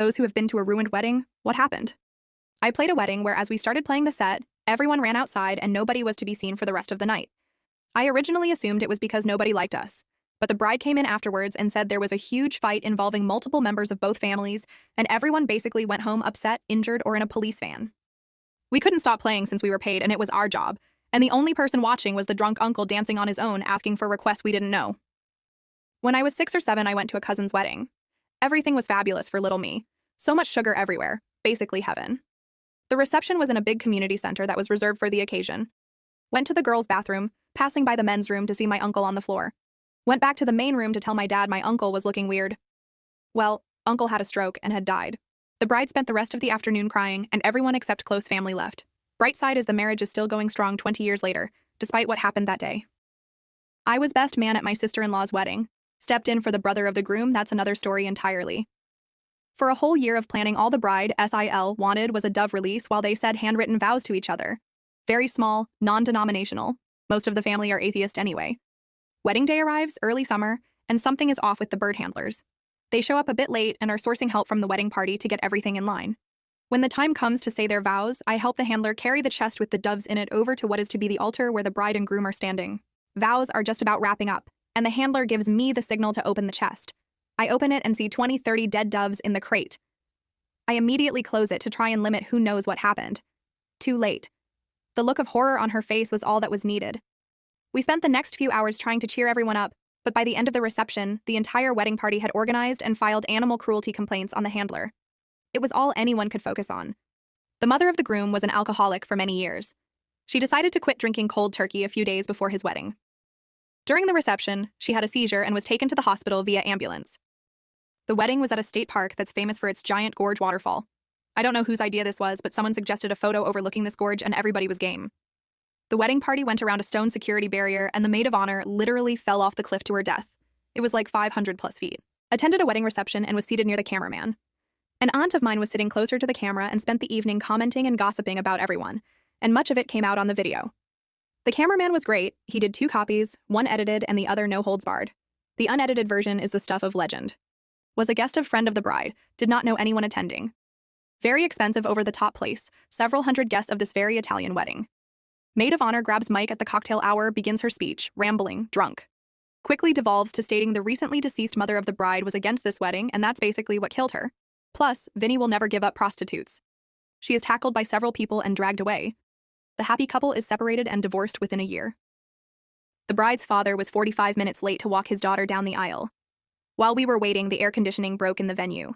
those who have been to a ruined wedding, what happened? I played a wedding where as we started playing the set, everyone ran outside and nobody was to be seen for the rest of the night. I originally assumed it was because nobody liked us, but the bride came in afterwards and said there was a huge fight involving multiple members of both families, and everyone basically went home upset, injured, or in a police van. We couldn't stop playing since we were paid and it was our job, and the only person watching was the drunk uncle dancing on his own asking for requests we didn't know. When I was 6 or 7, I went to a cousin's wedding. Everything was fabulous for little me. So much sugar everywhere, basically heaven. The reception was in a big community center that was reserved for the occasion. Went to the girls' bathroom, passing by the men's room to see my uncle on the floor. Went back to the main room to tell my dad my uncle was looking weird. Well, uncle had a stroke and had died. The bride spent the rest of the afternoon crying, and everyone except close family left. Bright side is the marriage is still going strong 20 years later, despite what happened that day. I was best man at my sister-in-law's wedding. Stepped in for the brother of the groom, that's another story entirely. For a whole year of planning, all the bride, SIL, wanted was a dove release while they said handwritten vows to each other. Very small, non-denominational. Most of the family are atheist anyway. Wedding day arrives, early summer, and something is off with the bird handlers. They show up a bit late and are sourcing help from the wedding party to get everything in line. When the time comes to say their vows, I help the handler carry the chest with the doves in it over to what is to be the altar where the bride and groom are standing. Vows are just about wrapping up, and the handler gives me the signal to open the chest. I open it and see 20-30 dead doves in the crate. I immediately close it to try and limit who knows what happened. Too late. The look of horror on her face was all that was needed. We spent the next few hours trying to cheer everyone up, but by the end of the reception, the entire wedding party had organized and filed animal cruelty complaints on the handler. It was all anyone could focus on. The mother of the groom was an alcoholic for many years. She decided to quit drinking cold turkey a few days before his wedding. During the reception, she had a seizure and was taken to the hospital via ambulance. The wedding was at a state park that's famous for its giant gorge waterfall. I don't know whose idea this was, but someone suggested a photo overlooking this gorge and everybody was game. The wedding party went around a stone security barrier and the maid of honor literally fell off the cliff to her death. It was like 500 plus feet. Attended a wedding reception and was seated near the cameraman. An aunt of mine was sitting closer to the camera and spent the evening commenting and gossiping about everyone, and much of it came out on the video. The cameraman was great. He did 2 copies, one edited and the other no holds barred. The unedited version is the stuff of legend. Was a guest of friend of the bride, did not know anyone attending. Very expensive over-the-top place, several hundred guests of this very Italian wedding. Maid of honor grabs mic at the cocktail hour, begins her speech, rambling, drunk. Quickly devolves to stating the recently deceased mother of the bride was against this wedding and that's basically what killed her. Plus, Vinny will never give up prostitutes. She is tackled by several people and dragged away. The happy couple is separated and divorced within a year. The bride's father was 45 minutes late to walk his daughter down the aisle. While we were waiting, the air conditioning broke in the venue.